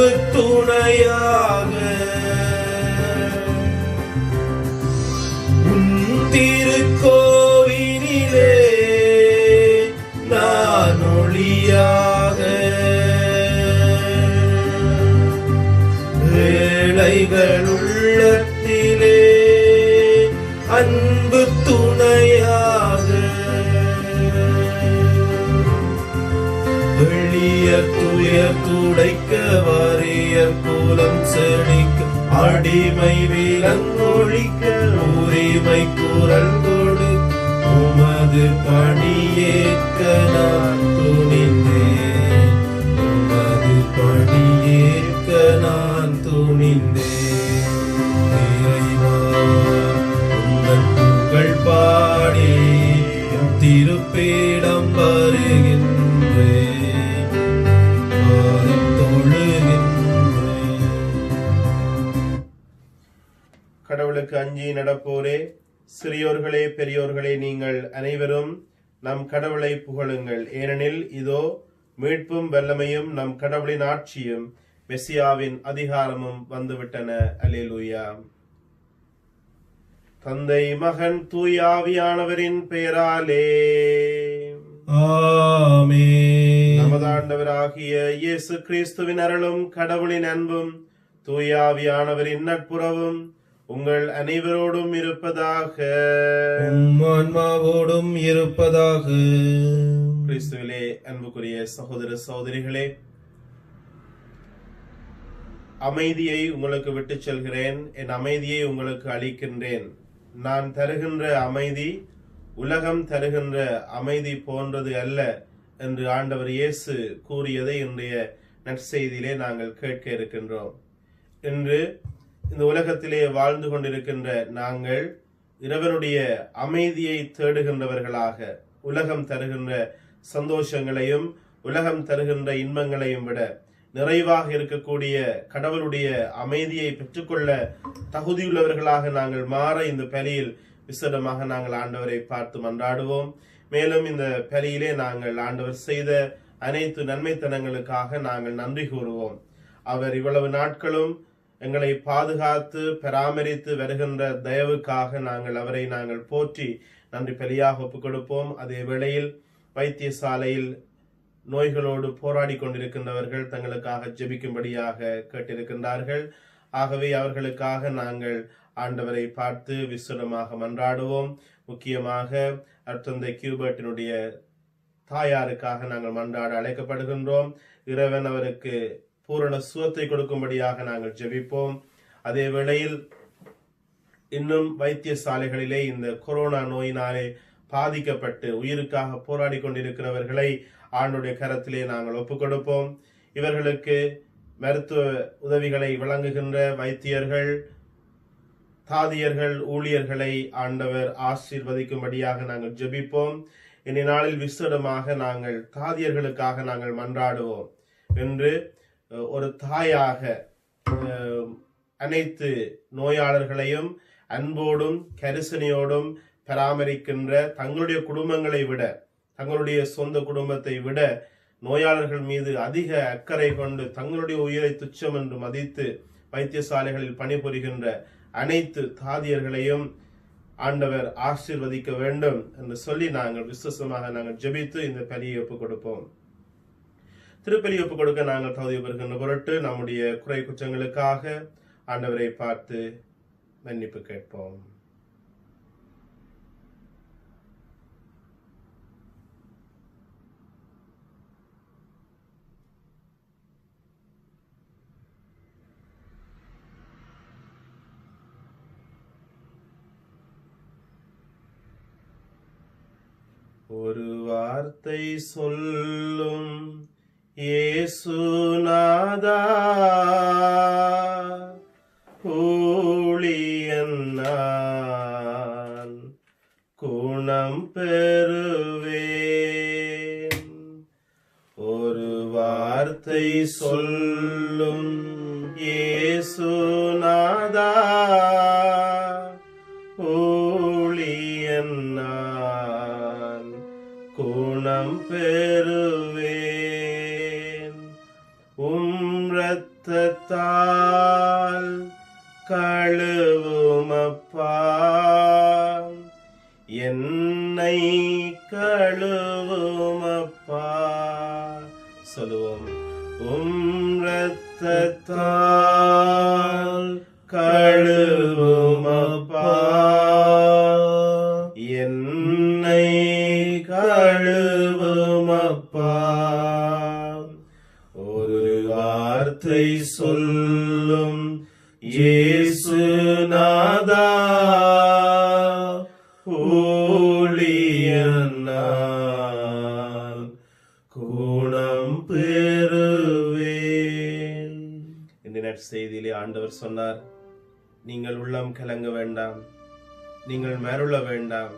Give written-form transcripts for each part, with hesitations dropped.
அன்பு துணையாக உன் திருக்கோவிலிலே நான் ஒளியாக ஏழைகள் உள்ளத்திலே அன்பு துணையாக வெளியர் துயர் துடைக்க வாரியர் கூலம் செழிக்க அடிமை விலங்கொழிக்க உரிமை குரல் கொடு உமது பணியேற்க நான் துணிந்தேன் உமது பணியேற்க நான் துணிந்தேன் இறைவா உங்கள் புகழ் பாடி திருப்பீடம் வருகின்றேன் கடவுளுக்கு அஞ்சி நடப்போரே, சிறியோர்களே பெரியோர்களே, நீங்கள் அனைவரும் நம் கடவுளை புகழுங்கள். ஏனெனில் இதோ மீட்பும் வல்லமையும் நம் கடவுளின் ஆட்சியும் மெசியாவின் அதிகாரமும் வந்துவிட்டன. அல்லேலூயா. தந்தை மகன் தூயாவியானவரின் பெயராலே ஆமென். நமது ஆண்டவராகிய இயேசு கிறிஸ்துவின் அருளும் கடவுளின் அன்பும் தூயாவியானவரின் நட்புறவும் உங்கள் அனைவரோடும் இருப்பதாக, ஆன்மாவோடும் இருப்பதாக. கிறிஸ்துவிலே அன்புக்குரிய சகோதர சகோதரிகளே, அமைதியை உங்களுக்கு விட்டு செல்கிறேன், என் அமைதியை உங்களுக்கு அளிக்கின்றேன். நான் தருகின்ற அமைதி உலகம் தருகின்ற அமைதி போன்றது அல்ல என்று ஆண்டவர் இயேசு கூறியதை இன்றைய நற்செய்தியிலே நாங்கள் கேட்க இருக்கின்றோம். இன்று இந்த உலகத்திலே வாழ்ந்து கொண்டிருக்கின்ற நாங்கள் இறைவனுடைய அமைதியை தேடுகின்றவர்களாக, உலகம் தருகின்ற சந்தோஷங்களையும் உலகம் தருகின்ற இன்பங்களையும் விட நிறைவாக இருக்கக்கூடிய கடவுளுடைய அமைதியை பெற்றுக்கொள்ள தகுதியுள்ளவர்களாக நாங்கள் மாற இந்த பலியில் விசேடமாக நாங்கள் ஆண்டவரை பார்த்து மன்றாடுவோம். மேலும் இந்த பலியிலே நாங்கள் ஆண்டவர் செய்த அனைத்து நன்மைத்தனங்களுக்காக நாங்கள் நன்றி கூறுவோம். அவர் இவ்வளவு நாட்களும் எங்களை பாதுகாத்து பராமரித்து வருகின்ற தயவுக்காக நாங்கள் அவரை நாங்கள் போற்றி நன்றி பலியாக ஒப்புக் கொடுப்போம். அதே வேளையில் வைத்தியசாலையில் நோய்களோடு போராடி கொண்டிருக்கின்றவர்கள் தங்களுக்காக ஜெபிக்கும்படியாக கேட்டிருக்கின்றார்கள். ஆகவே அவர்களுக்காக நாங்கள் ஆண்டவரை பார்த்து விசுடமாக மன்றாடுவோம். முக்கியமாக அர்த்தந்தை கியூபர்ட்டினுடைய தாயாருக்காக நாங்கள் மன்றாட அழைக்கப்படுகின்றோம். இறைவன் அவருக்கு பூரண சுகத்தை கொடுக்கும்படியாக நாங்கள் ஜெபிப்போம். அதே வேளையில் இன்னும் வைத்தியசாலைகளிலே இந்த கொரோனா நோயினாலே பாதிக்கப்பட்டு உயிருக்காக போராடி கொண்டிருக்கிறவர்களை ஆண்டுடைய கரத்திலே நாங்கள் ஒப்புக் கொடுப்போம். இவர்களுக்கு மருத்துவ உதவிகளை வழங்குகின்ற வைத்தியர்கள், தாதியர்கள், ஊழியர்களை ஆண்டவர் ஆசீர்வதிக்கும்படியாக நாங்கள் ஜெபிப்போம். இன்றைய நாளில் விசேடமாக நாங்கள் தாதியர்களுக்காக நாங்கள் மன்றாடுவோம். என்று ஒரு தாயாக அனைத்து நோயாளர்களையும் அன்போடும் கரிசனையோடும் பராமரிக்கின்ற தங்களுடைய குடும்பங்களை விட, தங்களுடைய சொந்த குடும்பத்தை விட நோயாளர்கள் மீது அதிக அக்கறை கொண்டு தங்களுடைய உயிரை துச்சம் என்று மதித்து வைத்தியசாலைகளில் பணிபுரிகின்ற அனைத்து தாதியர்களையும் ஆண்டவர் ஆசீர்வதிக்க வேண்டும் என்று சொல்லி நாங்கள் விசுவாசமாக நாங்கள் ஜெபித்து இந்த பலியை ஒப்புக் கொடுப்போம். திருப்பலி ஒப்புக் கொடுக்க நாங்கள் தகுதி பெறுகின்ற பொருட்டு நம்முடைய குறை குற்றங்களுக்காக ஆண்டவரை பார்த்து மன்னிப்பு கேட்போம். ஒரு வார்த்தை சொல்லும் இயேசுநாதா, ஊழியன் நான் குணம் பெறுவேன். ஒரு வார்த்தை சொல்லும் இயேசுநாதா, ஊழியன் நான் குணம் பெறுவேன். இரத்த சொல்லுவோம். இரத்தத்தால் கழுவும் அப்பா, என்னை கழுவும் அப்பா. ஒரு வார்த்தை சொல்லும் இயேசுநாதா, ஊழியனால் குணம் பெறுவேன். இந்த நற்செய்தியிலே ஆண்டவர் சொன்னார், நீங்கள் உள்ளம் கலங்க வேண்டாம், நீங்கள் மருள வேண்டாம்,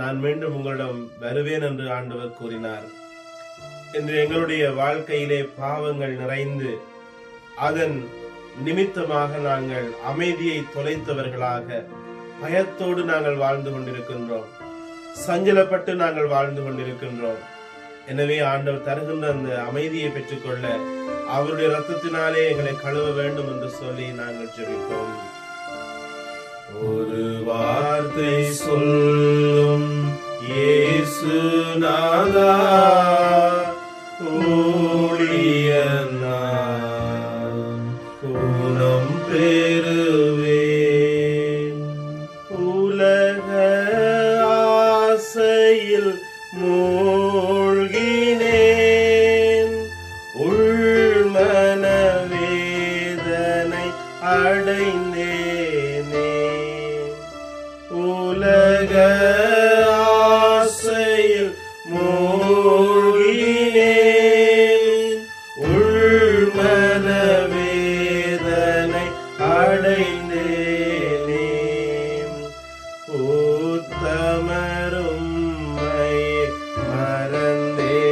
நான் மீண்டும் உங்களிடம் வருவேன் என்று ஆண்டவர் கூறினார். இன்று எங்களுடைய வாழ்க்கையிலே பாவங்கள் நிறைந்து அதன் நிமித்தமாக நாங்கள் அமைதியை தொலைத்தவர்களாக பயத்தோடு நாங்கள் வாழ்ந்து கொண்டிருக்கின்றோம், சஞ்சலப்பட்டு நாங்கள் வாழ்ந்து கொண்டிருக்கின்றோம். எனவே ஆண்டவர் தருகின்ற அந்த அமைதியை பெற்றுக்கொள்ள அவருடைய இரத்தத்தினாலே எங்களை கழுவ வேண்டும் என்று சொல்லி நாங்கள் ஜெபிப்போம். ஒரு வார்த்தை சொல்லும் இயேசுநாதா, ஊழியனால் குணம் பெறுவேன். உலக ஆசையில் மூழ்கினேன், உள்மன வேதனை அடைந்தேனே. உலக ஆசையில் மூழ்கினேன், உள்மன வேதனை அடைந்தேனே. உத்தமரும் மறந்தேனே,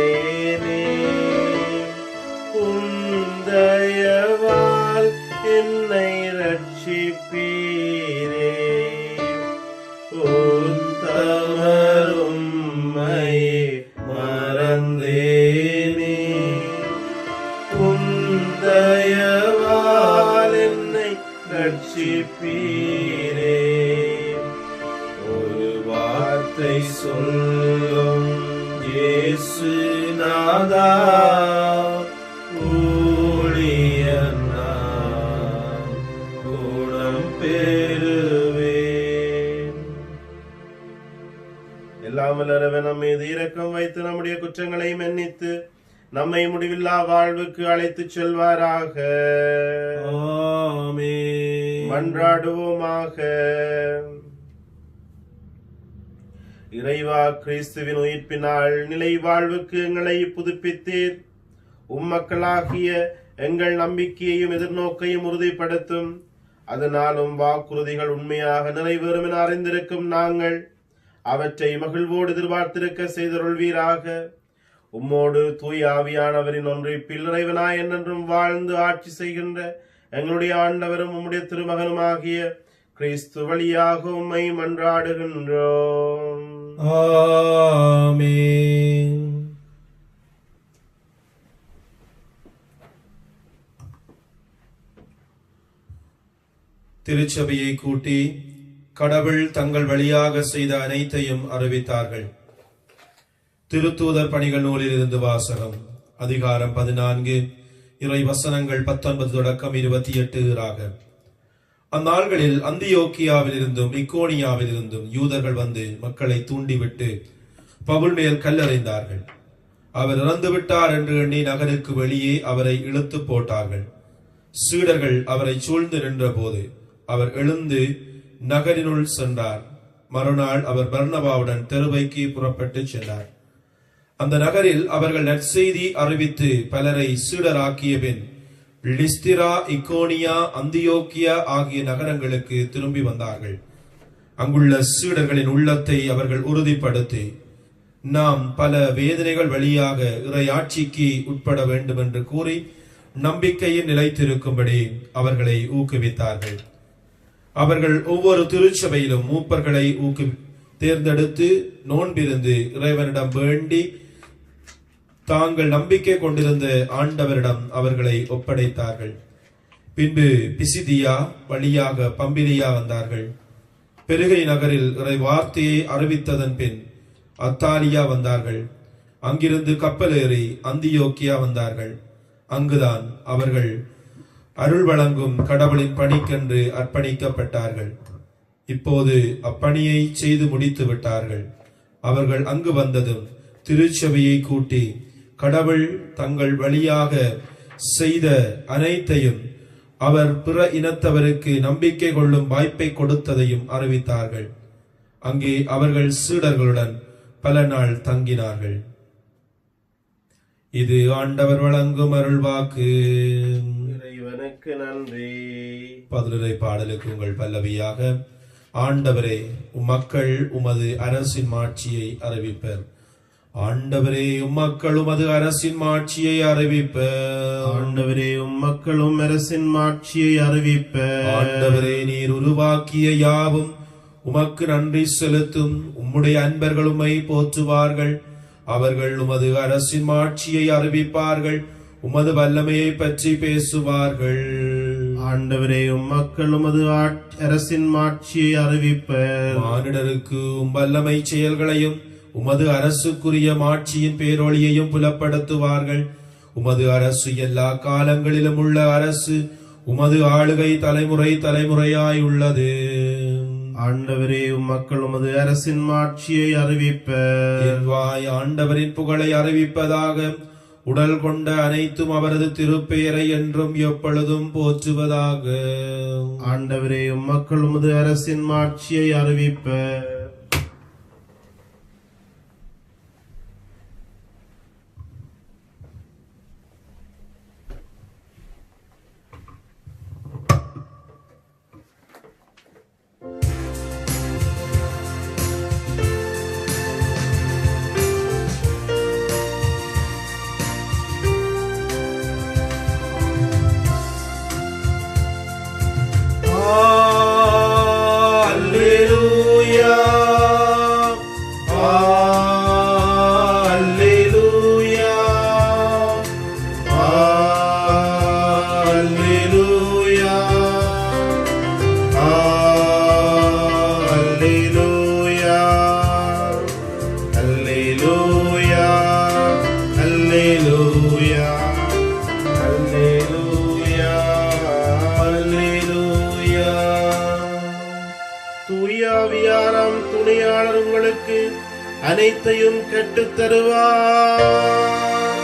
உந்தயவால் என்னை ரட்சிப்பீரே. உத்தமரும் மறந்தேனே, உந்தயவால் என்னை ரட்சிப்பீரே. ஒரு வார்த்தை சொல்லும் இயேசுநாதா, ஊழியனால் குணம் பெறுவேன். எல்லாம் வல்லவர் நம் மீது இரக்கம் வைத்து நம்முடைய குற்றங்களை மன்னித்து நம்மை முடிவில்லா வாழ்வுக்கு அழைத்து செல்வாராக. ஆமென். மன்றாடுவோமாக. இறைவா, கிறிஸ்துவின் உயிர்ப்பினால் நிலை வாழ்வுக்கு எங்களை புதுப்பித்தீர். உம்மக்களாகிய எங்கள் நம்பிக்கையையும் எதிர்நோக்கையும் உறுதிப்படுத்தும். அதனாலும் வாக்குறுதிகள் உண்மையாக நிறைவேறும் என அறிந்திருக்கும் நாங்கள் அவற்றை மகிழ்வோடு எதிர்பார்த்திருக்க செய்தருள்வீராக. உம்மோடு தூய ஆவியானவரின் ஒன்றிப்பில் இறைவனாய் என்றென்றும் வாழ்ந்து ஆட்சி செய்கின்ற எங்களுடைய ஆண்டவரும் உம்முடைய திருமகனுமாகிய கிறிஸ்து வழியாக உம்மை மன்றாடுகின்றோம். ஆமென். திருச்சபையை கூட்டி கடவுள் தங்கள் வழியாக செய்த அனைத்தையும் அறிவித்தார்கள். திருத்தூதர் பணிகள் நூலில் இருந்து வாசகம். அதிகாரம் 14, இறை வசனங்கள் 19 தொடக்கம் 28. அந்நாள்களில் அந்தியோக்கியாவில் இருந்தும் இக்கோனியாவில் இருந்தும் யூதர்கள் வந்து மக்களை தூண்டிவிட்டு பவுல் மேல் கல்லறைந்தார்கள். அவர் இறந்து விட்டார் என்று எண்ணி நகருக்கு வெளியே அவரை இழுத்து போட்டார்கள். சீடர்கள் அவரை சூழ்ந்து நின்ற போது அவர் எழுந்து நகரினுள் சென்றார். மறுநாள் அவர் பர்னபாவுடன் தெருவைக்கு புறப்பட்டு சென்றார். அந்த நகரில் அவர்கள் நற்செய்தி அறிவித்து பலரை சீடராக்கிய பின் லிஸ்திரா, இக்கோனியா, அந்தியோக்கியா ஆகிய நகரங்களுக்கு திரும்பி வந்தார்கள். அங்குள்ள சீடர்களின் உள்ளத்தை அவர்கள் உறுதிப்படுத்தி, நாம் பல வேதனைகள் வழியாக இறையாட்சிக்கு உட்பட வேண்டும் என்று கூறி நம்பிக்கையில் நிலைத்திருக்கும்படி அவர்களை ஊக்குவித்தார்கள். அவர்கள் ஒவ்வொரு திருச்சபையிலும் மூப்பர்களை தேர்ந்தெடுத்து நோன்பிருந்து இறைவனிடம் வேண்டி தாங்கள் நம்பிக்கை கொண்டிருந்த ஆண்டவரிடம் அவர்களை ஒப்படைத்தார்கள். பின்பு பிசிதியா வழியாக பம்பிலியா வந்தார்கள். பெருகை நகரில் இறை வார்த்தையை அறிவித்ததன் பின் அத்தாலியா வந்தார்கள். அங்கிருந்து கப்பலேறி அந்தியோக்கியா வந்தார்கள். அங்குதான் அவர்கள் அருள் வழங்கும் கடவுளின் பணிக்கென்று அர்ப்பணிக்கப்பட்டார்கள். இப்போது அப்பணியை செய்து முடித்து விட்டார்கள். அவர்கள் அங்கு வந்ததும் திருச்சபையை கூட்டி கடவுள் தங்கள் வழியாக செய்த அனைத்தையும் அவர் பிற இனத்தவருக்கு நம்பிக்கை கொள்ளும் வாய்ப்பை கொடுத்ததையும் அறிவித்தார்கள். அங்கே அவர்கள் சீடர்களுடன் பல நாள் தங்கினார்கள். இது ஆண்டவர் வழங்கும் அருள்வாக்கு. இறைவனுக்கு நன்றி. பதிலுரை பாடலுக்கு உங்கள் பல்லவியாக, ஆண்டவரே உம்மக்கள் உமது அரசின் மாட்சியை அறிவிப்பர். ஆண்டவரே உம்மக்கள் உமது அரசின் மாட்சியை அறிவிப்பர். ஆண்டவரே உம்மக்களும் அரசின் மாட்சியை அறிவிப்பர். ஆண்டவரே நீர் உருவாக்கிய யாவும் உமக்கு நன்றி செலுத்தும். உம்முடைய அன்பர்கள் உம்மை போற்றுவார்கள். அவர்கள் உமது அரசின் மாட்சியை அறிவிப்பார்கள். உமது வல்லமையை பற்றி பேசுவார்கள். ஆண்டவரே உம்மக்கள் உமது அரசின் மாட்சியை அறிவிப்பர். மானிடருக்கு வல்லமை செயல்களையும் உமது அரசுக்குரிய மாட்சியின் பேரொளியையும் புலப்படுத்துவார்கள். உமது அரசு எல்லா காலங்களிலும் உள்ள அரசு. உமது ஆளுகை தலைமுறை தலைமுறையாய் உள்ளது. ஆண்டவரே உம்மக்கள் உமது அரசின் மாட்சியை அறிவிப்பர். என் வாய் ஆண்டவரின் புகழை அறிவிப்பதாக. உடல் கொண்ட அனைத்தும் அவரது திருப்பெயரை என்றும் எப்பொழுதும் போற்றுவதாக. ஆண்டவரே உம்மக்கள் உமது அரசின் மாட்சியை அறிவிப்பர். தூயாவியாராம் துணையாளர் உங்களுக்கு அனைத்தையும் கற்றுத் தருவார்.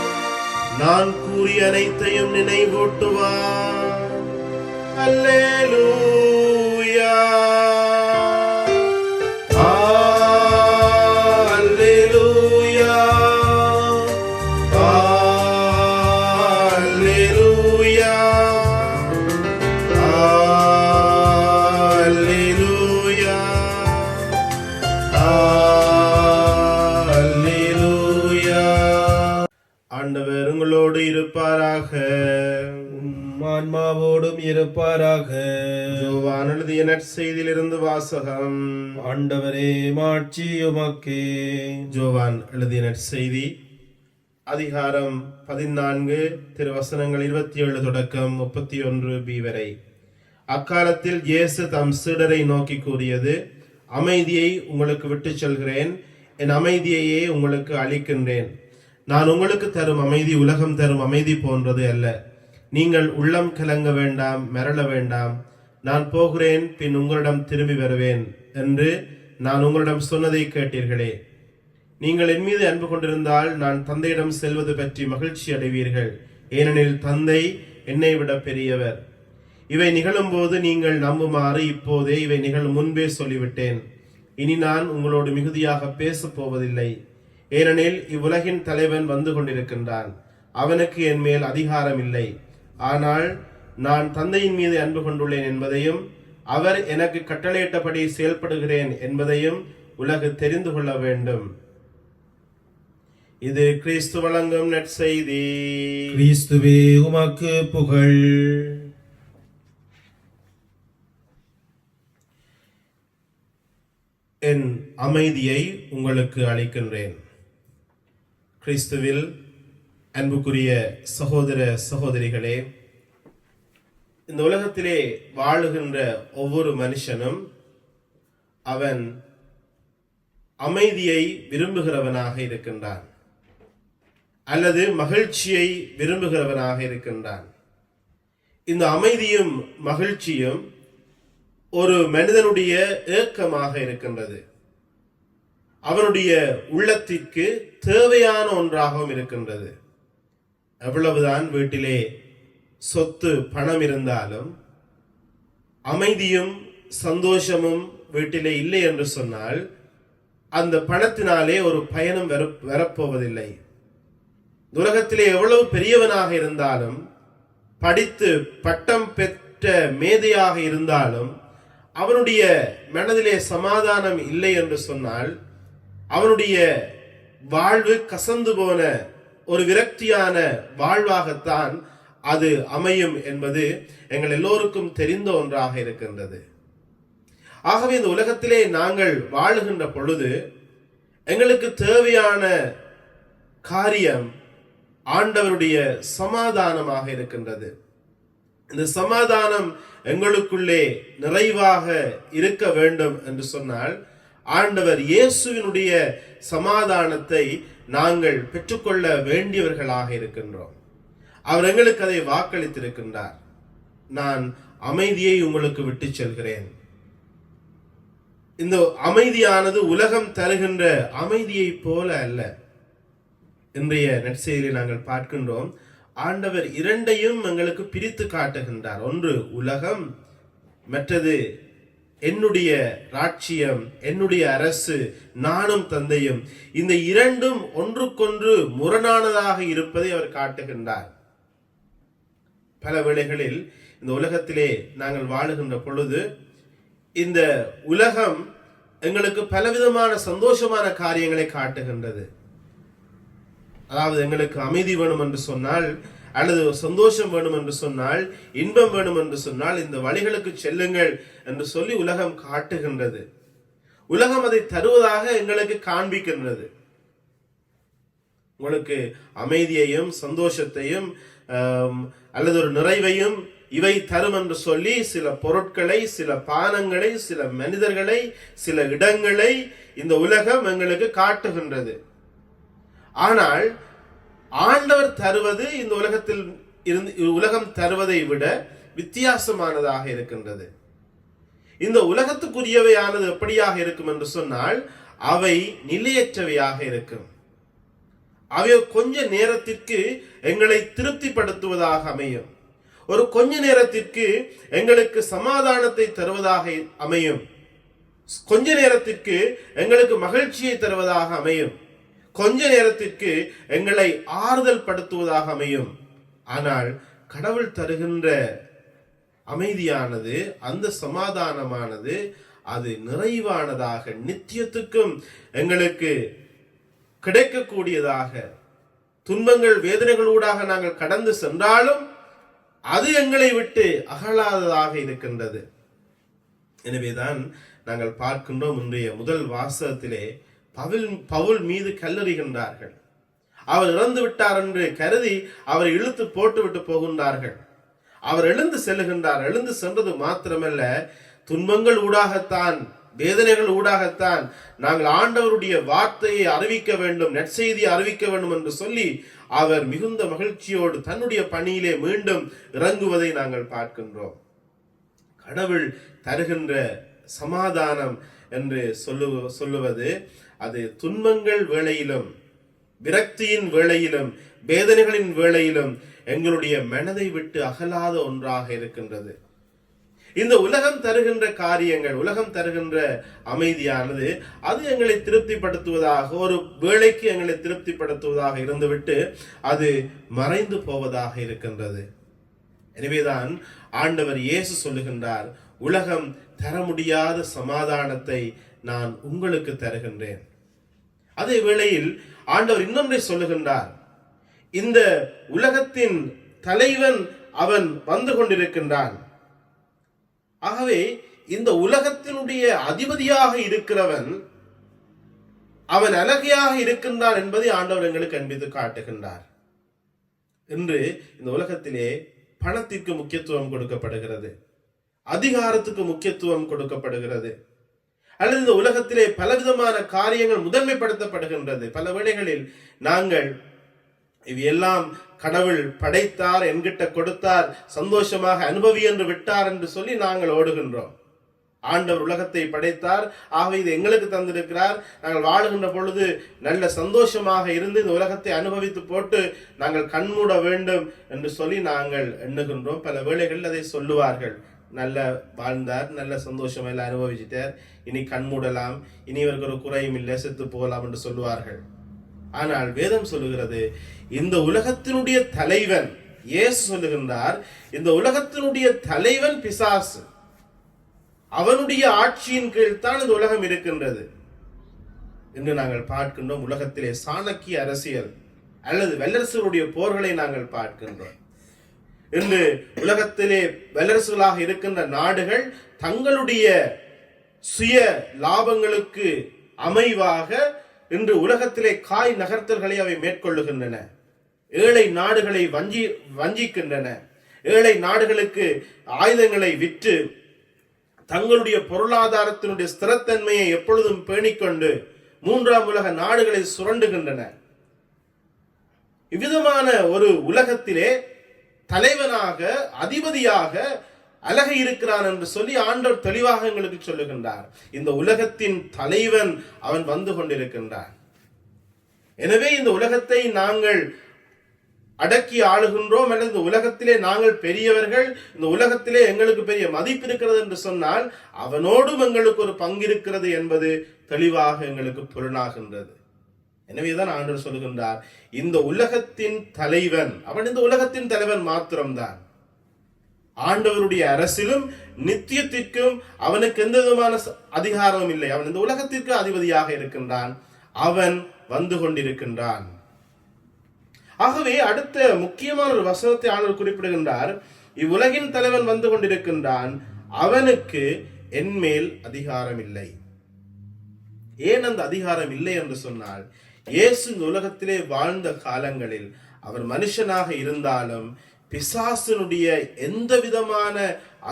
நான் கூறிய அனைத்தையும் நினைவூட்டுவார். அல்லேலூயா. அல்லேலூயா. அல்லேலூயா. ஆண்டவர் உங்களோடு இருப்பாராக. ஆன்மாவோடும் இருப்பாராக. யோவான் எழுதிய நற்செய்தியிலிருந்து வாசகம். ஆண்டவரே மாட்சி உமக்கே. யோவான் எழுதிய நற்செய்தி அதிகாரம் 14 திருவசனங்கள் 27 தொடக்கம் 31b வரை. அக்காலத்தில் இயேசு தம் சீடரை நோக்கி கூறியது, அமைதியை உங்களுக்கு விட்டுச் செல்கிறேன், என் அமைதியையே உங்களுக்கு அளிக்கின்றேன். நான் உங்களுக்கு தரும் அமைதி உலகம் தரும் அமைதி போன்றது அல்ல. நீங்கள் உள்ளம் கலங்க வேண்டாம், மரள வேண்டாம். நான் போகிறேன், பின் உங்களிடம் திரும்பி வருவேன் என்று நான் உங்களிடம் சொன்னதை கேட்டீர்களே. நீங்கள் என் மீது அன்பு கொண்டிருந்தால் நான் தந்தையிடம் செல்வது பற்றி மகிழ்ச்சி அடைவீர்கள். ஏனெனில் தந்தை என்னை விட பெரியவர். இவை நிகழும் போது நீங்கள் நம்புமாறு இப்போதே இவை நிகழும் முன்பே சொல்லிவிட்டேன். இனி நான் உங்களோடு மிகுதியாக பேசப் போவதில்லை. ஏனெனில் இவ்வுலகின் தலைவன் வந்து கொண்டிருக்கின்றான். அவனுக்கு என் மேல் அதிகாரம் இல்லை. ஆனால் நான் தந்தையின் மீது அன்பு கொண்டுள்ளேன் என்பதையும் அவர் எனக்கு கட்டளையிட்டபடி செயல்படுகிறேன் என்பதையும் உலகு தெரிந்து கொள்ள வேண்டும். இது கிறிஸ்து வழங்கும் நற்செய்தி. கிறிஸ்துவே உமக்கு புகழ். என் அமைதியை உங்களுக்கு அளிக்கின்றேன். கிறிஸ்துவில் அன்புக்குரிய சகோதர சகோதரிகளே, இந்த உலகத்திலே வாழுகின்ற ஒவ்வொரு மனுஷனும் அவன் அமைதியை விரும்புகிறவனாக இருக்கின்றான். அல்லது மகிழ்ச்சியை விரும்புகிறவனாக இருக்கின்றான். இந்த அமைதியும் மகிழ்ச்சியும் ஒரு மனிதனுடைய ஏக்கமாக இருக்கின்றது. அவனுடைய உள்ளத்திற்கு தேவையான ஒன்றாகவும் இருக்கின்றது. எவ்வளவுதான் வீட்டிலே சொத்து பணம் இருந்தாலும் அமைதியும் சந்தோஷமும் வீட்டிலே இல்லை என்று சொன்னால் அந்த பணத்தினாலே ஒரு பயணம் வரப்போவதில்லை. உலகத்திலே எவ்வளவு பெரியவனாக இருந்தாலும், படித்து பட்டம் பெற்ற மேதையாக இருந்தாலும், அவனுடைய மனதிலே சமாதானம் இல்லை என்று சொன்னால் அவனுடைய வாழ்வு கசந்து போன ஒரு விரக்தியான வாழ்வாகத்தான் அது அமையும் என்பது எங்கள் எல்லோருக்கும் தெரிந்த ஒன்றாக இருக்கின்றது. ஆகவே இந்த உலகத்திலே நாங்கள் வாழுகின்ற பொழுது எங்களுக்கு தேவையான காரியம் ஆண்டவருடைய சமாதானமாக இருக்கின்றது. இந்த சமாதானம் எங்களுக்குள்ளே நிறைவாக இருக்க வேண்டும் என்று சொன்னால் ஆண்டவர் இயேசுவினுடைய சமாதானத்தை நாங்கள் பெற்றுக்கொள்ள வேண்டியவர்களாக இருக்கின்றோம். அவர் எங்களுக்கு அதை வாக்களித்திருக்கின்றார். நான் அமைதியை உங்களுக்கு விட்டு செல்கிறேன். இந்த அமைதியானது உலகம் தருகின்ற அமைதியை போல அல்ல. இன்றைய நற்செய்தியில் நாங்கள் பார்க்கின்றோம், ஆண்டவர் இரண்டையும் எங்களுக்கு பிரித்து காட்டுகின்றார். ஒன்று உலகம், மற்றது என்னுடைய ராட்சியம், என்னுடைய அரசு, நானும் தந்தையும். இந்த இரண்டும் ஒன்றுக்கொன்று முரணானதாக இருப்பதை அவர் காட்டுகின்றார். பல வேளைகளில் இந்த உலகத்திலே நாங்கள் வாழுகின்ற பொழுது இந்த உலகம் எங்களுக்கு பலவிதமான சந்தோஷமான காரியங்களை காட்டுகின்றது. அதாவது எங்களுக்கு அமைதி வேணும் என்று சொன்னால், அல்லது சந்தோஷம் வேணும் என்று சொன்னால், இன்பம் வேணும் என்று சொன்னால் இந்த வழிகளுக்கு செல்லுங்கள் என்று சொல்லி உலகம் காட்டுகின்றது. உலகம் அதை தருவதாக எங்களுக்கு காண்பிக்கின்றது. உங்களுக்கு அமைதியையும் சந்தோஷத்தையும் அல்லது ஒரு நிறைவையும் இவை தரும் என்று சொல்லி சில பொருட்களை, சில பானங்களை, சில மனிதர்களை, சில இடங்களை இந்த உலகம் எங்களுக்கு காட்டுகின்றது. ஆனால் ஆண்டவர் தருவது இந்த உலகத்தில் இருந்து உலகம் தருவதை விட வித்தியாசமானதாக இருக்கின்றது. இந்த உலகத்துக்குரியவையானது எப்படியாக இருக்கும் என்று சொன்னால் அவை நிலையற்றவையாக இருக்கும். அவை கொஞ்ச நேரத்திற்கு எங்களை திருப்திப்படுத்துவதாக அமையும். ஒரு கொஞ்ச நேரத்திற்கு எங்களுக்கு சமாதானத்தை தருவதாக அமையும். கொஞ்ச நேரத்திற்கு எங்களுக்கு மகிழ்ச்சியை தருவதாக அமையும். கொஞ்ச நேரத்திற்கு எங்களை ஆறுதல் படுத்துவதாக அமையும். ஆனால் கடவுள் தருகின்ற அமைதியானது, அந்த சமாதானமானது அது நிறைவானதாக, நித்தியத்துக்கும் எங்களுக்கு கிடைக்கக்கூடியதாக, துன்பங்கள் வேதனைகளூடாக நாங்கள் கடந்து சென்றாலும் அது எங்களை விட்டு அகலாததாக இருக்கின்றது. எனவேதான் நாங்கள் பார்க்கின்றோம், இன்றைய முதல் வாசகத்திலே பவுல் மீது கல்லெறிகின்றார்கள். அவர் இறந்து விட்டார் என்று கருதி அவரை இழுத்து போட்டுவிட்டு போகின்றார்கள். அவர் எழுந்து செல்லுகின்றார். எழுந்து சென்றது மாத்திரமல்ல, துன்பங்கள் ஊடாகத்தான், வேதனைகள் ஊடாகத்தான் நாங்கள் ஆண்டவருடைய வார்த்தையை அறிவிக்க வேண்டும், நற்செய்தியை அறிவிக்க வேண்டும் என்று சொல்லி அவர் மிகுந்த மகிழ்ச்சியோடு தன்னுடைய பணியிலே மீண்டும் இறங்குவதை நாங்கள் பார்க்கின்றோம். கடவுள் தருகின்ற சமாதானம் என்று சொல்லுவது அது துன்பங்கள் வேளையிலும், விரக்தியின் வேளையிலும், வேதனைகளின் வேளையிலும் எங்களுடைய மனதை விட்டு அகலாத ஒன்றாக இருக்கின்றது. இந்த உலகம் தருகின்ற காரியங்கள், உலகம் தருகின்ற அமைதியானது அது எங்களை திருப்திப்படுத்துவதாக, ஒரு வேளைக்கு எங்களை திருப்திப்படுத்துவதாக இருந்துவிட்டு அது மறைந்து போவதாக இருக்கின்றது. எனவேதான் ஆண்டவர் இயேசு சொல்லுகின்றார், உலகம் தர முடியாத சமாதானத்தை நான் உங்களுக்கு தருகின்றேன். அதே வேளையில் ஆண்டவர் இன்னொன்றை சொல்லுகின்றார், இந்த உலகத்தின் தலைவன் அவன் வந்து கொண்டிருக்கின்றான். ஆகவே இந்த உலகத்தினுடைய அதிபதியாக இருக்கிறவன் அவன் அழகையாக இருக்கின்றான் என்பதை ஆண்டவர் எங்களுக்கு அன்பித்து காட்டுகின்றார். இன்று இந்த உலகத்திலே பணத்திற்கு முக்கியத்துவம் கொடுக்கப்படுகிறது, அதிகாரத்துக்கு முக்கியத்துவம் கொடுக்கப்படுகிறது, அல்லது இந்த உலகத்திலே பலவிதமான காரியங்கள் முதன்மைப்படுத்தப்படுகின்றது. பல வேளைகளில் நாங்கள் இவையெல்லாம் கடவுள் படைத்தார், என்கிட்ட கொடுத்தார், சந்தோஷமாக அனுபவி என்று விட்டார் என்று சொல்லி நாங்கள் ஓடுகின்றோம். ஆண்டவர் உலகத்தை படைத்தார், ஆகவே இது எங்களுக்கு தந்திருக்கிறார், நாங்கள் வாழுகின்ற பொழுது நல்ல சந்தோஷமாக இருந்து இந்த உலகத்தை அனுபவித்து போட்டு நாங்கள் கண்மூட வேண்டும் என்று சொல்லி நாங்கள் எண்ணுகின்றோம். பல வேளைகளில் அதை சொல்லுவார்கள், நல்ல வாழ்ந்தார், நல்ல சந்தோஷம் எல்லாம் அனுபவிச்சிட்டார், இனி கண்மூடலாம், இனி இவருக்கு ஒரு குறையும் இல்லை, செத்து போகலாம் என்று சொல்லுவார்கள். ஆனால் வேதம் சொல்லுகிறது, இந்த உலகத்தினுடைய தலைவன், இயேசு சொல்லுகின்றார், இந்த உலகத்தினுடைய தலைவன் பிசாசு, அவனுடைய ஆட்சியின் கீழ் தான் இந்த உலகம் இருக்கின்றது என்று நாங்கள் பார்க்கின்றோம். உலகத்திலே சாணக்கிய அரசியல் அல்லது வல்லரசுடைய போர்களை நாங்கள் பார்க்கின்றோம். இன்று உலகத்திலே வல்லரசுகளாக இருக்கின்ற நாடுகள் தங்களுடைய சுய லாபங்களுக்கு அமைவாக இன்று உலகத்திலே காய் நகர்த்தல்களை அவை மேற்கொள்ளுகின்றன. ஏழை நாடுகளை வஞ்சிக்கின்றன. ஏழை நாடுகளுக்கு ஆயுதங்களை விற்று தங்களுடைய பொருளாதாரத்தினுடைய ஸ்திரத்தன்மையை எப்பொழுதும் பேணிக்கொண்டு மூன்றாம் உலக நாடுகளை சுரண்டுகின்றன. இவ்விதமான ஒரு உலகத்திலே தலைவனாக, அதிபதியாக அழக இருக்கிறான் என்று சொல்லி ஆண்டவர் தெளிவாக எங்களுக்கு சொல்லுகின்றார். இந்த உலகத்தின் தலைவன் அவன் வந்து கொண்டிருக்கின்றான். எனவே இந்த உலகத்தை நாங்கள் அடக்கி ஆளுகின்றோம் அல்லது இந்த உலகத்திலே நாங்கள் பெரியவர்கள், இந்த உலகத்திலே எங்களுக்கு பெரிய மதிப்பு இருக்கிறது என்று சொன்னால் அவனோடும் எங்களுக்கு ஒரு பங்கு இருக்கிறது என்பது தெளிவாக எங்களுக்கு புலனாகின்றது. எனவேதான் ஆண்டவர் சொல்லுகின்றார், இந்த உலகத்தின் தலைவன் அவன் இந்த உலகத்தின் தலைவன் மாத்திரம்தான். ஆண்டவருடைய அரசிலும் நித்தியத்திற்கும் அவனுக்கு எந்த விதமான அதிகாரமும் இல்லை. அவன் இந்த உலகத்திற்கு அதிபதியாக இருக்கின்றான். அவன் வந்து கொண்டிருக்கின்றான். ஆகவே அடுத்த முக்கியமான ஒரு வசனத்தை ஆண்டவர் குறிப்பிடுகின்றார், இவ்வுலகின் தலைவன் வந்து கொண்டிருக்கின்றான், அவனுக்கு என்மேல் அதிகாரம் இல்லை. ஏன் அந்த அதிகாரம் இல்லை என்று சொன்னால், இயேசு இந்த உலகத்திலே வாழ்ந்த காலங்களில் அவர் மனுஷனாக இருந்தாலும் பிசாசினுடைய எந்த விதமான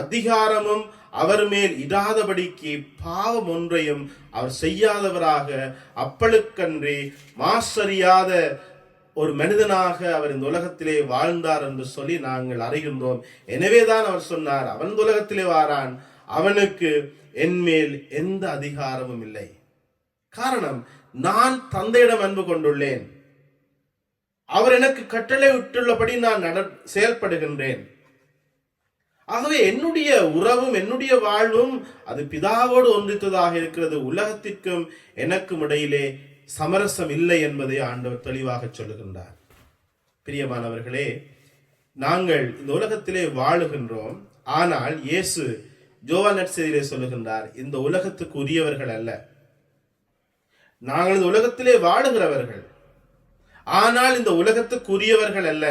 அதிகாரமும் அவர் மேல் இடாதபடிக்கு பாவம் ஒன்றையும் அவர் செய்யாதவராக, அப்பழுக்கன்றி மாசறியாத ஒரு மனிதனாக அவர் இந்த உலகத்திலே வாழ்ந்தார் என்று சொல்லி நாங்கள் அறிகின்றோம். எனவேதான் அவர் சொன்னார், அவன் இந்த உலகத்திலே வாரான், அவனுக்கு என்மேல் எந்த அதிகாரமும் இல்லை. காரணம், நான் தந்தையிடம் அன்பு கொண்டுள்ளேன், அவர் எனக்கு கட்டளை விட்டுள்ளபடி நான் செயல்படுகின்றேன். ஆகவே என்னுடைய உறவும் என்னுடைய வாழ்வும் அது பிதாவோடு ஒன்றித்ததாக இருக்கிறது. உலகத்திற்கும் எனக்கும் இடையிலே சமரசம் இல்லை என்பதை ஆண்டவர் தெளிவாக சொல்லுகின்றார். பிரியமானவர்களே, நாங்கள் இந்த உலகத்திலே வாழுகின்றோம். ஆனால் இயேசு யோவான் நற்செய்தியிலே சொல்லுகின்றார், இந்த உலகத்துக்கு உரியவர்கள் அல்ல, நாங்கள் இந்த உலகத்திலே வாழுகிறவர்கள், ஆனால் இந்த உலகத்துக்குரியவர்கள் அல்ல.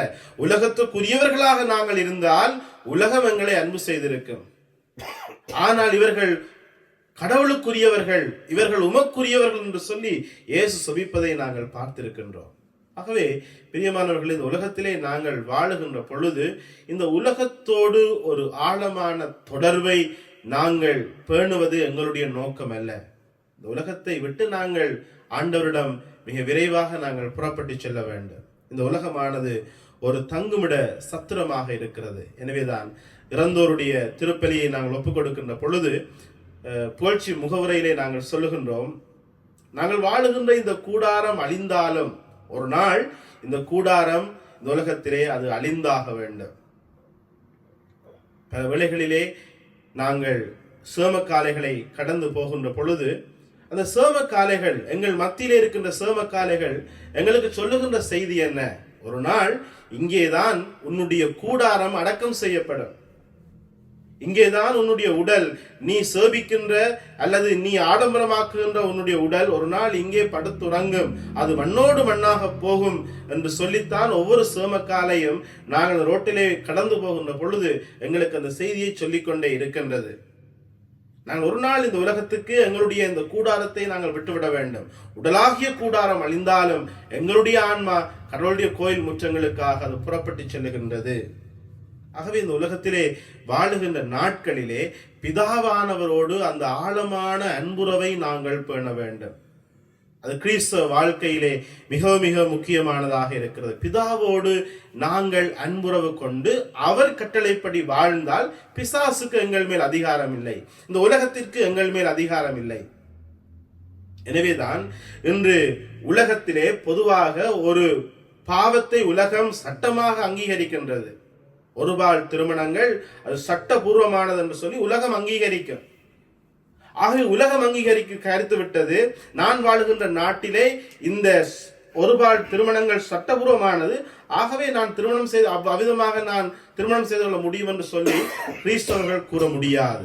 உலகத்துக்குரியவர்களாக நாங்கள் இருந்தால் உலகம் எங்களை அன்பு செய்திருக்கும். ஆனால் இவர்கள் கடவுளுக்குரியவர்கள், இவர்கள் உமக்குரியவர்கள் என்று சொல்லி இயேசு சொபிப்பதை நாங்கள் பார்த்திருக்கின்றோம். ஆகவே பிரியமானவர்கள், இந்த உலகத்திலே நாங்கள் வாழுகின்ற பொழுது இந்த உலகத்தோடு ஒரு ஆழமான தொடர்பை நாங்கள் பேணுவது எங்களுடைய நோக்கம் அல்ல. இந்த உலகத்தை விட்டு நாங்கள் ஆண்டவரிடம் மிக விரைவாக நாங்கள் புறப்பட்டு செல்ல வேண்டும். இந்த உலகமானது ஒரு தங்குமிட சத்திரமாக இருக்கிறது. எனவேதான் இறந்தோருடைய திருப்பலியை நாங்கள் ஒப்புக் கொடுக்கின்ற பொழுது புகழ்ச்சி முகவுரையிலே நாங்கள் சொல்லுகின்றோம், நாங்கள் வாழுகின்ற இந்த கூடாரம் அழிந்தாலும் ஒரு நாள் இந்த கூடாரம் இந்த உலகத்திலே அது அழிந்தாக வேண்டும். பல வேளைகளிலே நாங்கள் சேமக்காலைகளை கடந்து போகின்ற பொழுது அந்த சேமக்காலைகள், எங்கள் மத்தியிலே இருக்கின்ற சேமக்காலைகள் எங்களுக்கு சொல்லுகின்ற செய்தி என்ன? ஒரு நாள் இங்கேதான் உன்னுடைய கூடாரம் அடக்கம் செய்யப்படும், இங்கேதான் உன்னுடைய உடல், நீ சேபிக்கின்ற அல்லது நீ ஆடம்பரமாக்குகின்ற உன்னுடைய உடல் ஒரு நாள் இங்கே படுத்துறங்கும், அது மண்ணோடு மண்ணாக போகும் என்று சொல்லித்தான் ஒவ்வொரு சேமக்காலையும் நாங்கள் ரோட்டிலே கடந்து போகின்ற பொழுது எங்களுக்கு அந்த செய்தியை சொல்லிக்கொண்டே இருக்கின்றது. நாங்கள் ஒரு நாள் இந்த உலகத்துக்கு எங்களுடைய இந்த கூடாரத்தை நாங்கள் விட்டுவிட வேண்டும். உடலாகிய கூடாரம் அழிந்தாலும் எங்களுடைய ஆன்மா கடவுளுடைய கோயில் முற்றங்களுக்காக அது புறப்பட்டு செல்லுகின்றது. ஆகவே இந்த உலகத்திலே வாழுகின்ற நாட்களிலே பிதாவானவரோடு அந்த ஆழமான அன்புறவை நாங்கள் பேண வேண்டும். அது கிறிஸ்தவ வாழ்க்கையிலே மிக மிக முக்கியமானதாக இருக்கிறது. பிதாவோடு நாங்கள் அன்புறவு கொண்டு அவர் கட்டளைப்படி வாழ்ந்தால் பிசாசுக்கு எங்கள் மேல் அதிகாரம் இல்லை, இந்த உலகத்திற்கு எங்கள் மேல் அதிகாரம் இல்லை. எனவேதான் இன்று உலகத்திலே பொதுவாக ஒரு பாவத்தை உலகம் சட்டமாக அங்கீகரிக்கின்றது. ஒருபால் திருமணங்கள் அது சட்டபூர்வமானது என்று சொல்லி உலகம் அங்கீகரிக்கும். ஆகவே உலகம் அங்கீகரிக்க கருத்து விட்டது, நான் வாழுகின்ற நாட்டிலே இந்த ஒருபால் திருமணங்கள் சட்டபூர்வமானது, ஆகவே நான் திருமணம் செய்து அவ்விதமாக நான் திருமணம் செய்து கொள்ள முடியும் என்று சொல்லி கிறிஸ்தவர்கள் கூற முடியாது.